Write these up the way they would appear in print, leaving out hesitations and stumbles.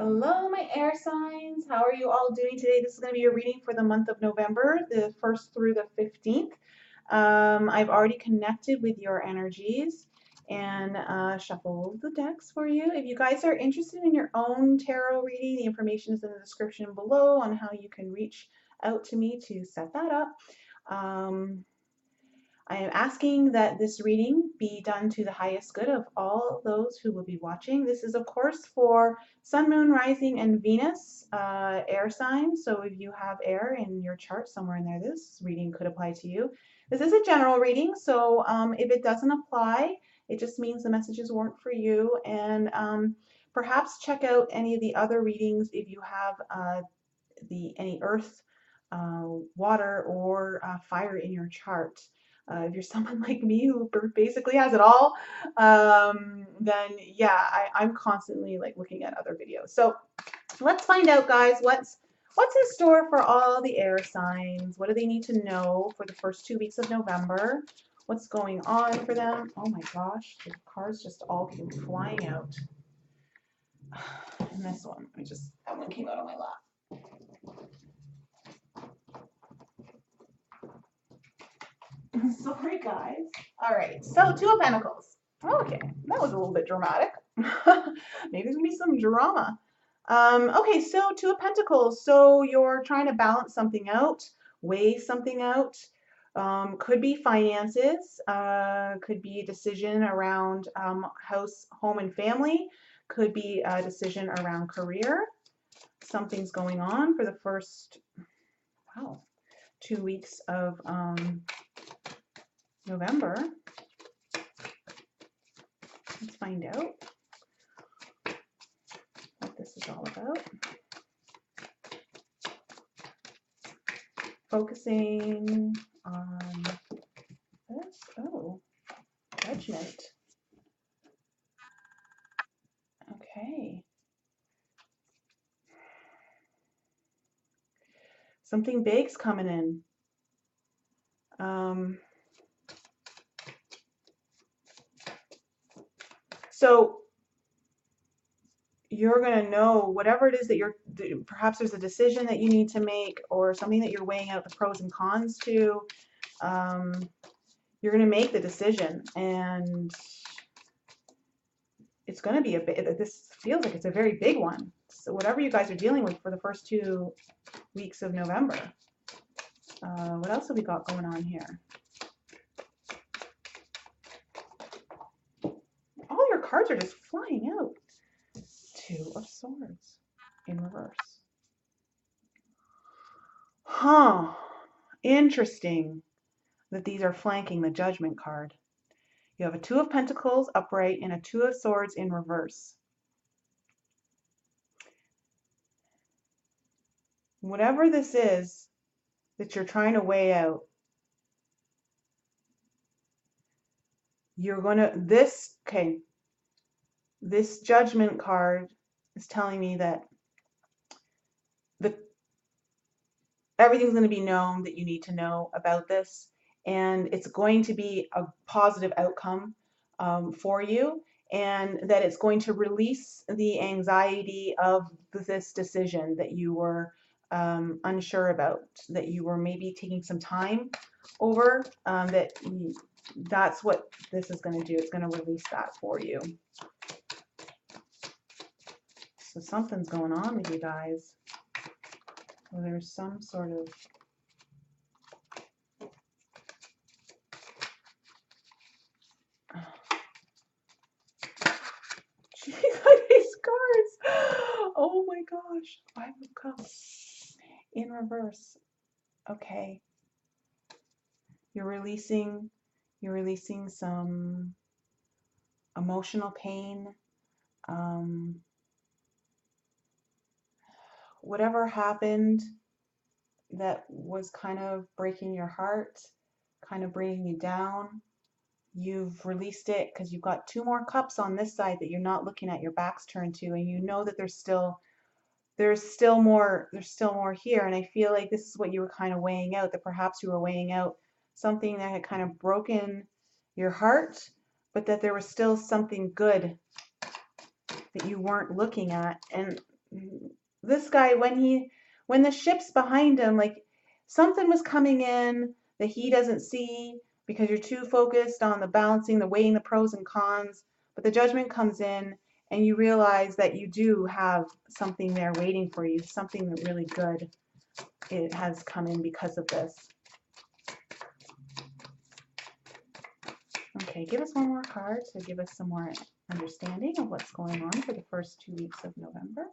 Hello, my air signs. How are you all doing today? This is going to be your reading for the month of November, the 1st through the 15th. I've already connected with your energies and shuffled the decks for you. If you guys are interested in your own tarot reading, the information is in the description below on how you can reach out to me to set that up. I am asking that this reading be done to the highest good of all those who will be watching. This is, of course, for Sun, Moon, Rising, and Venus air signs. So if you have air in your chart somewhere in there, this reading could apply to you. This is a general reading, so if it doesn't apply, it just means the messages weren't for you. And perhaps check out any of the other readings if you have any earth, water, or fire in your chart. If you're someone like me who basically has it all, then yeah, I'm constantly like looking at other videos. So let's find out, guys, what's in store for all the air signs. What do they need to know for the first 2 weeks of November? What's going on for them? Oh my gosh, the cards just all came flying out. And this one, that one came out on my lap. Sorry, guys. All right, so Two of Pentacles. Okay, that was a little bit dramatic. Maybe there's gonna be some drama. Okay, so Two of Pentacles. So you're trying to balance something out, weigh something out. Could be finances, could be a decision around house, home, and family. Could be a decision around career. Something's going on for the first, wow, 2 weeks of November. Let's find out what this is all about. Focusing on this. Oh, Judgment. Okay. Something big's coming in. So you're going to know whatever it is that perhaps there's a decision that you need to make or something that you're weighing out the pros and cons to. You're going to make the decision, and it's going to be this feels like it's a very big one. So whatever you guys are dealing with for the first 2 weeks of November. What else have we got going on here? All your cards are just flying out. Two of Swords in reverse. Huh. Interesting that these are flanking the Judgment card. You have a Two of Pentacles upright and a Two of Swords in reverse. Whatever this is that you're trying to weigh out, you're going to, this Judgment card is telling me that everything's going to be known that you need to know about this, and it's going to be a positive outcome for you, and that it's going to release the anxiety of this decision that you were unsure about, that you were maybe taking some time over, that's what this is going to do. It's going to release that for you. So something's going on with you guys. Well, there's some sort of these cards. Oh my gosh. Five of Cups in reverse. Okay. You're releasing some emotional pain. Whatever happened that was kind of breaking your heart, kind of bringing you down, you've released it because you've got 2 more cups on this side that you're not looking at, your back's turned to, and you know that there's still more here. And I feel like this is what you were kind of weighing out, that perhaps you were weighing out something that had kind of broken your heart, but that there was still something good that you weren't looking at. And this guy, when the ship's behind him, like something was coming in that he doesn't see because you're too focused on the balancing, the weighing the pros and cons, but the judgment comes in and you realize that you do have something there waiting for you, something really good. It has come in because of this. Okay, give us one more card to give us some more understanding of what's going on for the first 2 weeks of November.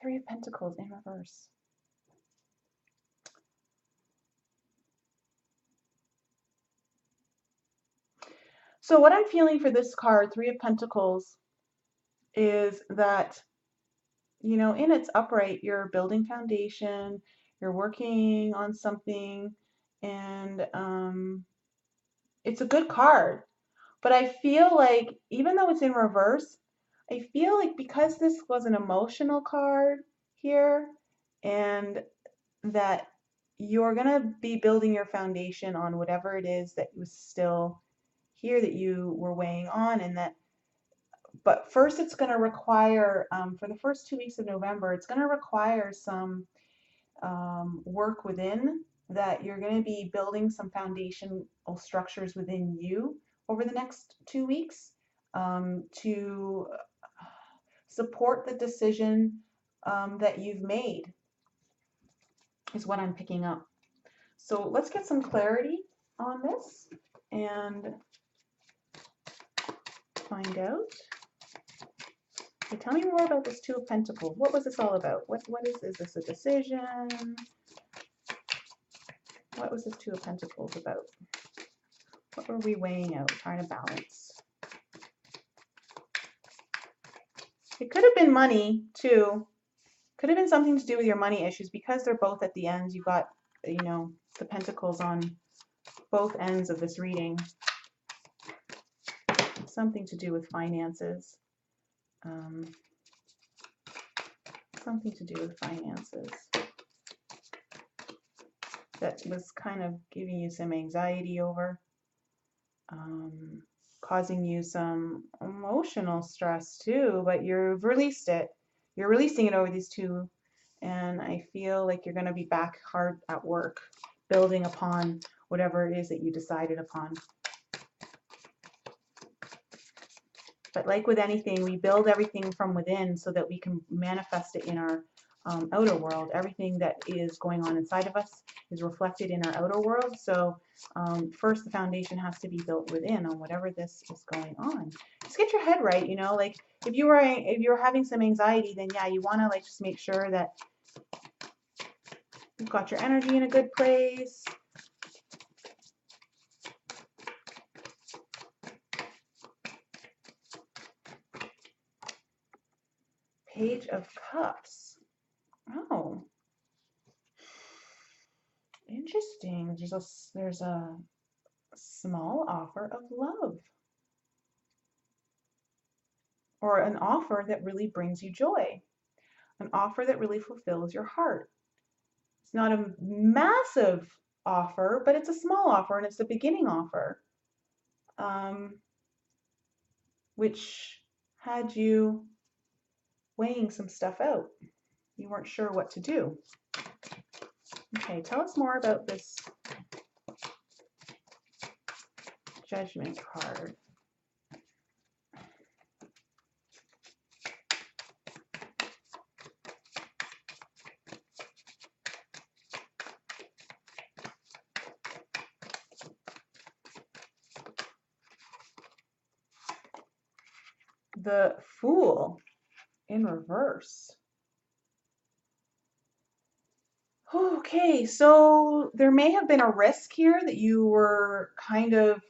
Three of Pentacles in reverse. So what I'm feeling for this card, Three of Pentacles, is that, you know, in its upright, you're building foundation, you're working on something, and it's a good card. But I feel like, even though it's in reverse, I feel like because this was an emotional card here, and that you're going to be building your foundation on whatever it is that was still here that you were weighing on, and that, but first it's going to require, for the first 2 weeks of November, it's going to require some work within, that you're going to be building some foundational structures within you over the next 2 weeks to support the decision that you've made, is what I'm picking up. So let's get some clarity on this and find out. Okay, tell me more about this Two of Pentacles. What was this all about? What is this a decision? What was this Two of Pentacles about? What were we weighing out, trying to balance? It could have been money too. Could have been something to do with your money issues, because they're both at the ends. You got, you know, the Pentacles on both ends of this reading. Something to do with finances. Something to do with finances. That was kind of giving you some anxiety over. Causing you some emotional stress too, but you've released it. You're releasing it over these two, and I feel like you're going to be back hard at work, building upon whatever it is that you decided upon. But like with anything, we build everything from within so that we can manifest it in our outer world. Everything that is going on inside of us is reflected in our outer world. So first, the foundation has to be built within on whatever this is going on. Just get your head right, you know. Like if you're having some anxiety, then yeah, you want to like just make sure that you've got your energy in a good place. Page of Cups. Oh, interesting. There's a small offer of love, or an offer that really brings you joy, an offer that really fulfills your heart. It's not a massive offer, but it's a small offer, and it's a beginning offer, which had you weighing some stuff out. You weren't sure what to do. Okay, tell us more about this Judgment card. The Fool in reverse. Okay, so there may have been a risk here that you were kind of,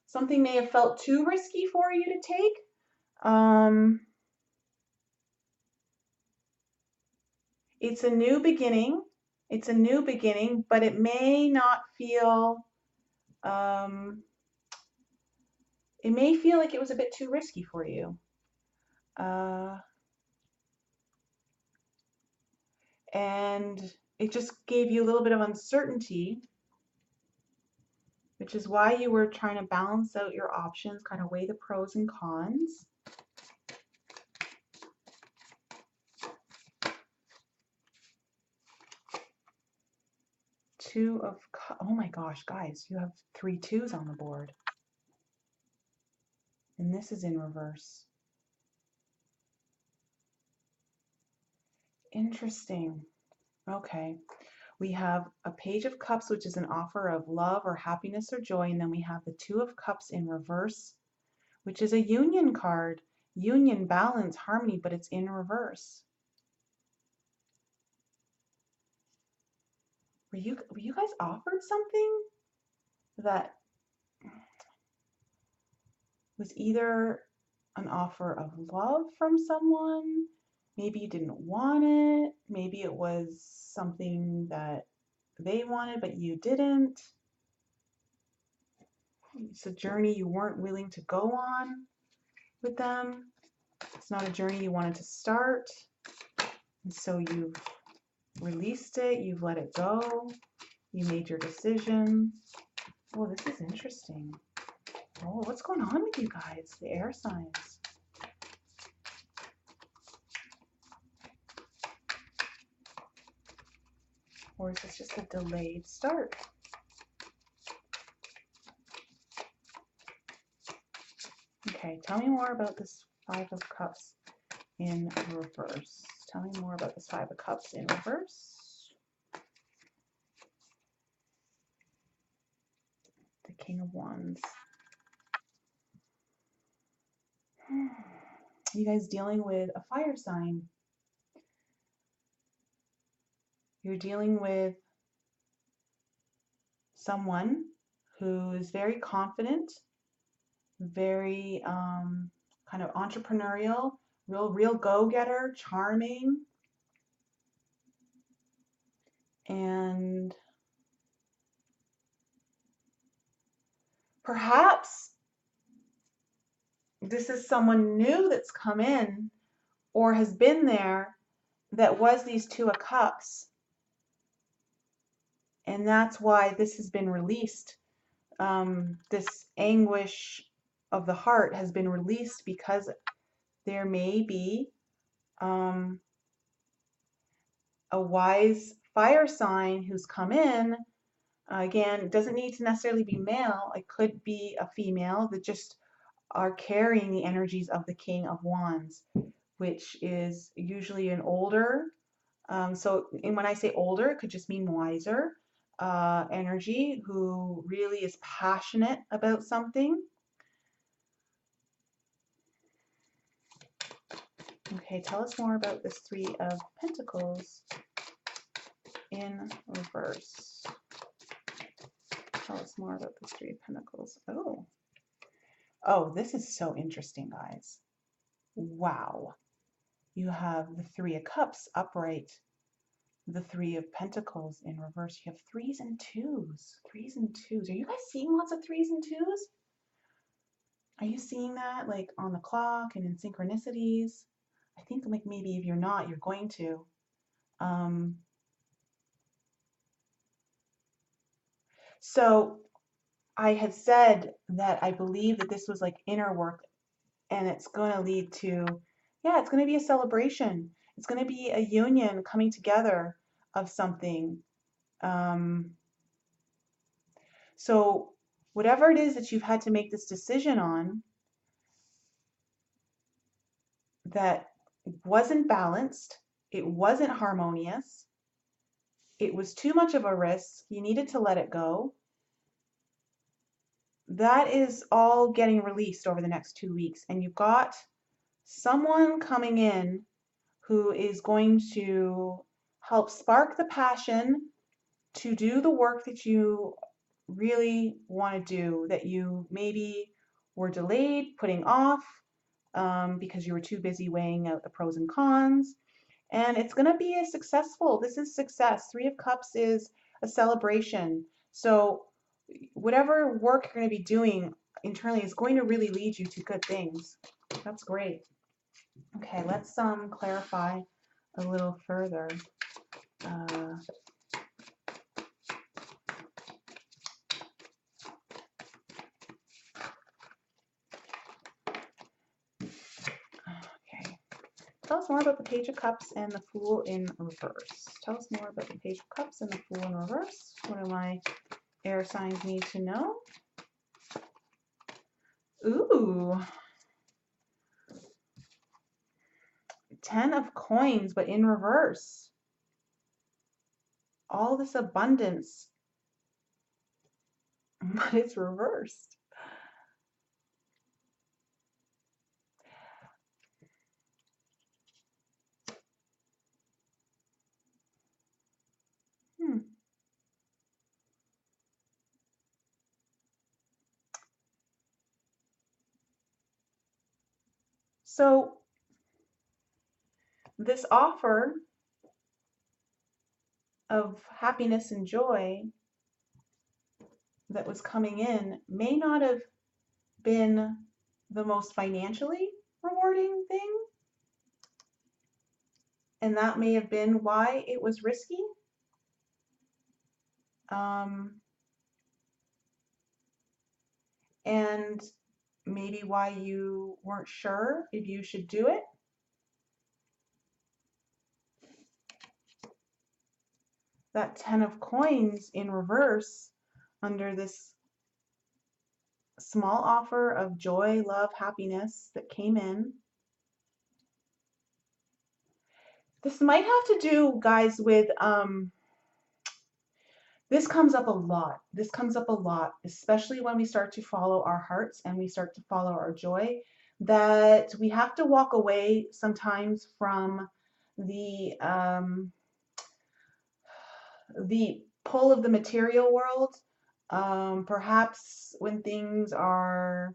something may have felt too risky for you to take. It's a new beginning. It's a new beginning, but it may not feel, it may feel like it was a bit too risky for you. And it just gave you a little bit of uncertainty, which is why you were trying to balance out your options, kind of weigh the pros and cons. Two of Cups. Oh my gosh, guys, you have 3 2s on the board. And this is in reverse. Interesting. Okay. We have a Page of Cups, which is an offer of love or happiness or joy. And then we have the Two of Cups in reverse, which is a union card. Union, balance, harmony, but it's in reverse. Were you guys offered something that was either an offer of love from someone? Maybe you didn't want it. Maybe it was something that they wanted, but you didn't. It's a journey you weren't willing to go on with them. It's not a journey you wanted to start. And so you've released it, you've let it go, you made your decision. Oh, this is interesting. Oh, what's going on with you guys, the air signs? Or is this just a delayed start? Okay, tell me more about this Five of Cups in reverse. Tell me more about this Five of Cups in reverse. The King of Wands. You guys dealing with a fire sign. You're dealing with someone who is very confident, very kind of entrepreneurial, real go-getter, charming, and perhaps this is someone new that's come in or has been there that was these Two of Cups, and that's why this has been released. This anguish of the heart has been released because there may be a wise fire sign who's come in. Again, it doesn't need to necessarily be male. It could be a female that just are carrying the energies of the King of Wands, which is usually an older. And when I say older, it could just mean wiser energy who really is passionate about something. Okay, tell us more about this Three of Pentacles in reverse. Tell us more about this Three of Pentacles. Oh, this is so interesting, guys. Wow. You have the Three of Cups upright, the Three of Pentacles in reverse. You have threes and twos. Threes and twos. Are you guys seeing lots of threes and twos? Are you seeing that like on the clock and in synchronicities? I think like maybe if you're not, you're going to. So I had said that I believe that this was like inner work, and it's going to lead to, yeah, it's going to be a celebration. It's going to be a union coming together of something. So whatever it is that you've had to make this decision on that wasn't balanced, it wasn't harmonious, it was too much of a risk, you needed to let it go, that is all getting released over the next 2 weeks. And you've got someone coming in who is going to help spark the passion to do the work that you really want to do, that you maybe were delayed, putting off because you were too busy weighing out the pros and cons. And it's going to be a successful, this is success. Three of Cups is a celebration. So whatever work you're going to be doing internally is going to really lead you to good things. That's great. Okay, let's clarify a little further. Okay, tell us more about the Page of Cups and the Fool in reverse. tell us more about the Page of Cups and the Fool in reverse. What do my air signs need to know? Ooh, 10 of coins, but in reverse. All this abundance, but it's reversed. So this offer of happiness and joy that was coming in may not have been the most financially rewarding thing, and that may have been why it was risky. And maybe why you weren't sure if you should do it. That 10 of coins in reverse under this small offer of joy, love, happiness that came in. This might have to do, guys, with this comes up a lot. This comes up a lot, especially when we start to follow our hearts and we start to follow our joy, that we have to walk away sometimes from the pull of the material world. Perhaps when things are,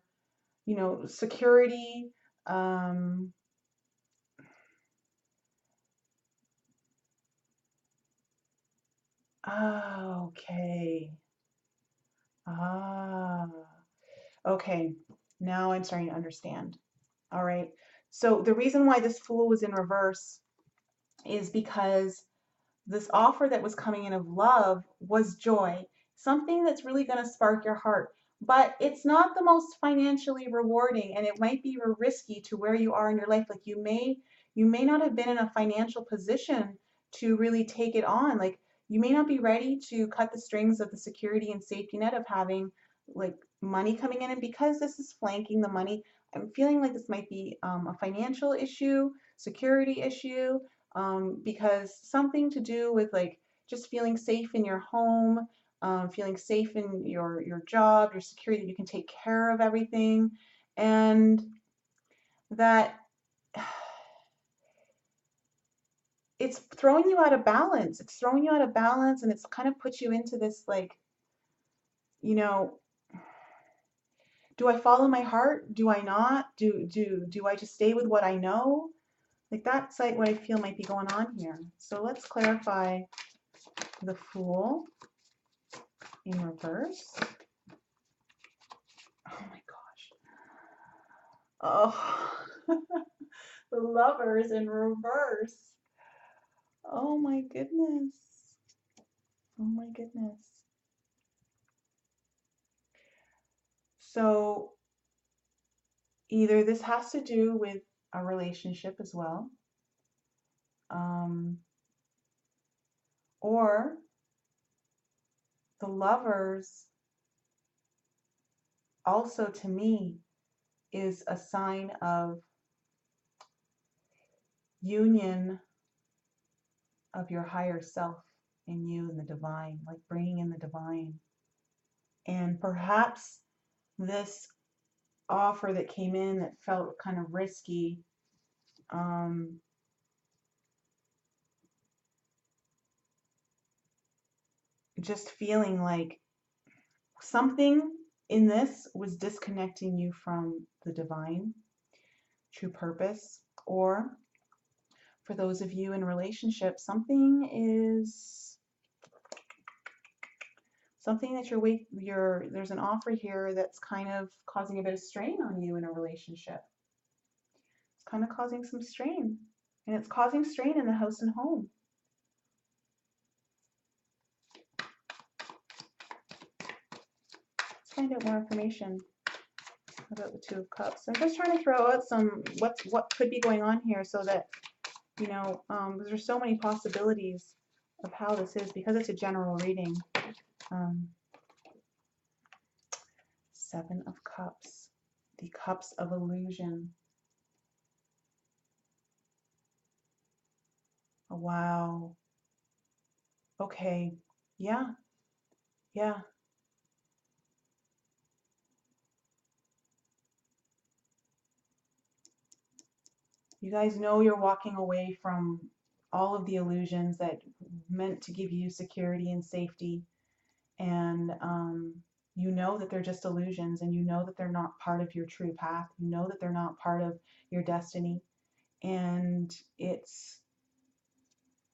you know, security, okay. Okay. Now I'm starting to understand. All right. So the reason why this Fool was in reverse is because this offer that was coming in of love was joy, something that's really going to spark your heart. But it's not the most financially rewarding, and it might be risky to where you are in your life. Like you may not have been in a financial position to really take it on. Like you may not be ready to cut the strings of the security and safety net of having like money coming in. And because this is flanking the money, I'm feeling like this might be a financial issue, security issue, because something to do with like just feeling safe in your home, feeling safe in your job, your security, that you can take care of everything, and that it's throwing you out of balance. It's throwing you out of balance, and it's kind of put you into this like, you know, do I follow my heart? Do I not? Do I just stay with what I know? Like that's like what I feel might be going on here. So let's clarify the Fool in reverse. Oh my gosh. Oh, the Lovers in reverse. Oh my goodness. Oh my goodness. So either this has to do with a relationship as well, or the Lovers also to me is a sign of union of your higher self in you and the divine, like bringing in the divine. And perhaps this offer that came in that felt kind of risky, just feeling like something in this was disconnecting you from the divine true purpose. Or for those of you in relationships, something that there's an offer here that's kind of causing a bit of strain on you in a relationship. It's kind of causing some strain, and it's causing strain in the house and home. Let's find out more information about the Two of Cups. I'm just trying to throw out some what could be going on here, so that, you know, because there's so many possibilities. of how this is, because it's a general reading. Seven of Cups, the Cups of Illusion. Oh, wow. Okay. Yeah. Yeah. You guys know you're walking away from all of the illusions that meant to give you security and safety. And you know that they're just illusions, and you know that they're not part of your true path. You know that they're not part of your destiny. And it's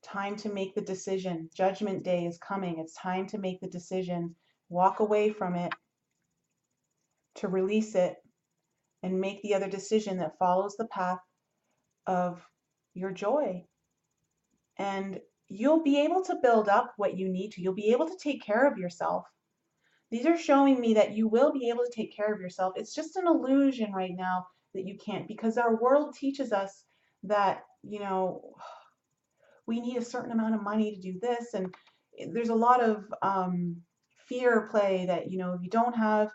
time to make the decision. Judgment Day is coming. It's time to make the decision. Walk away from it, to release it, and make the other decision that follows the path of your joy. And you'll be able to build up what you need to. You'll be able to take care of yourself. These are showing me that you will be able to take care of yourself. It's just an illusion right now that you can't, because our world teaches us that, you know, we need a certain amount of money to do this. And there's a lot of fear play that, you know, if you don't have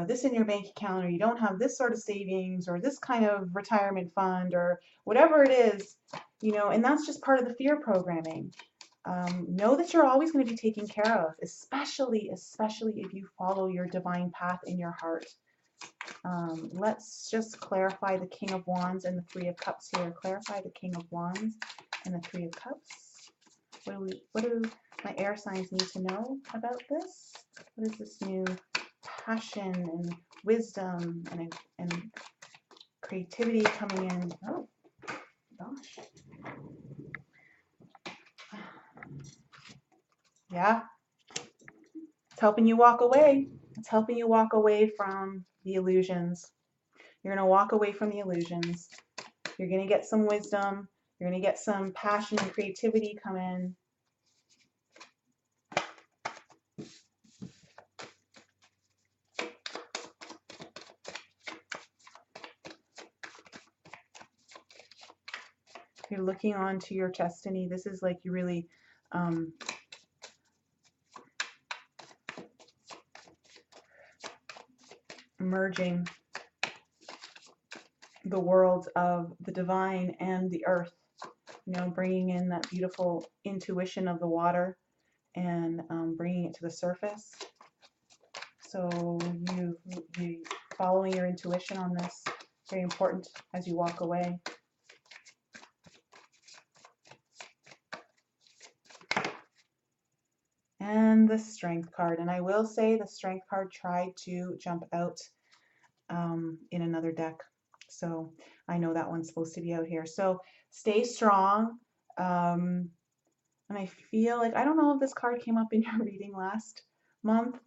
this in your bank account, or you don't have this sort of savings, or this kind of retirement fund, or whatever it is, you know, and that's just part of the fear programming. Know that you're always going to be taken care of, especially if you follow your divine path in your heart. Let's just clarify the King of Wands and the Three of Cups here. Clarify the King of Wands and the Three of Cups. What do my air signs need to know about this? What is this new passion and wisdom and creativity coming in? Oh gosh. Yeah, it's helping you walk away. It's helping you walk away from the illusions. You're going to walk away from the illusions. You're going to get some wisdom. You're going to get some passion and creativity come in. You're looking onto your destiny. This is like you really merging the worlds of the divine and the earth, you know, bringing in that beautiful intuition of the water and bringing it to the surface. So you following your intuition on this, very important as you walk away. And the Strength card, and I will say the Strength card tried to jump out in another deck, so I know that one's supposed to be out here. So stay strong, and I feel like, I don't know if this card came up in your reading last month,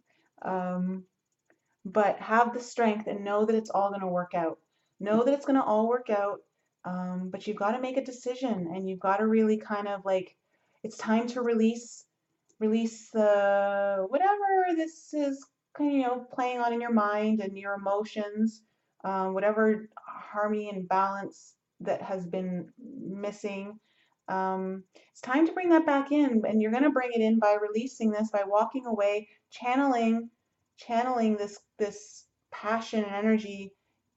but have the strength and know that it's all going to work out. Know that it's going to all work out, but you've got to make a decision, and you've got to really kind of like, it's time to release the whatever this is kind of, you know, playing on in your mind and your emotions, whatever harmony and balance that has been missing. It's time to bring that back in, and you're going to bring it in by releasing this, by walking away, channeling this passion and energy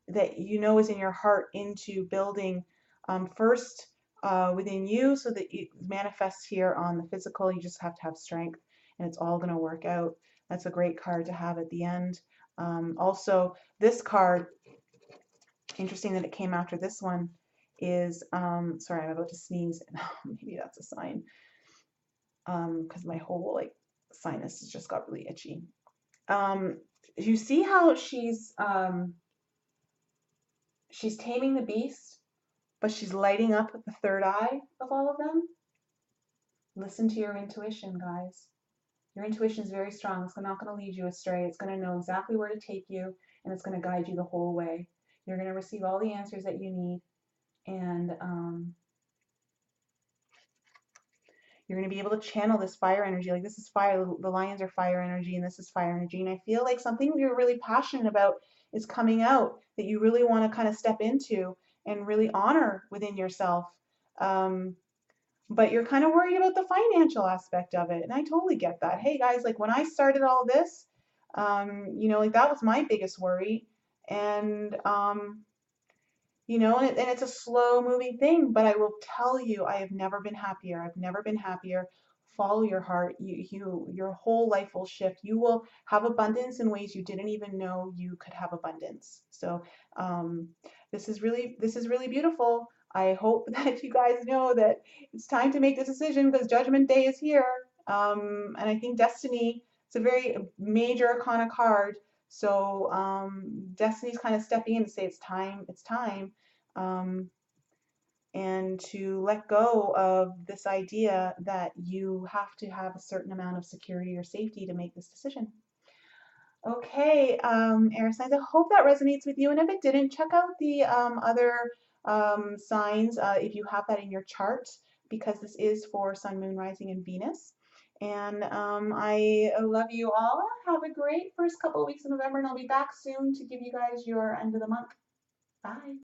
that you know is in your heart into building, first within you, so that it manifests here on the physical. You just have to have strength, and it's all going to work out. That's a great card to have at the end. Also, this card, interesting that it came after this one, is, sorry, I'm about to sneeze. Maybe that's a sign, because my whole like sinus has just got really itchy. You see how she's taming the beast, but she's lighting up the third eye of all of them. Listen to your intuition, guys. Your intuition is very strong. It's not going to lead you astray. It's going to know exactly where to take you, and it's going to guide you the whole way. You're going to receive all the answers that you need, and you're going to be able to channel this fire energy. Like, this is fire. The lions are fire energy, and this is fire energy. And I feel like something you're really passionate about is coming out, that you really want to kind of step into and really honor within yourself. but you're kind of worried about the financial aspect of it. And I totally get that. Hey guys, like when I started all this, like that was my biggest worry. And, and it's a slow moving thing, but I will tell you, I have never been happier. I've never been happier. Follow your heart. Your whole life will shift. You will have abundance in ways you didn't even know you could have abundance. So, um, this is really beautiful. I hope that you guys know that it's time to make the decision because Judgment Day is here. And I think Destiny, it's a very major arcana card. So Destiny's kind of stepping in to say it's time, um, and to let go of this idea that you have to have a certain amount of security or safety to make this decision. Okay, air signs, I hope that resonates with you. And if it didn't, check out the other signs if you have that in your chart, because this is for Sun, Moon, Rising, and Venus. And I love you all. Have a great first couple of weeks of November, and I'll be back soon to give you guys your end of the month. Bye.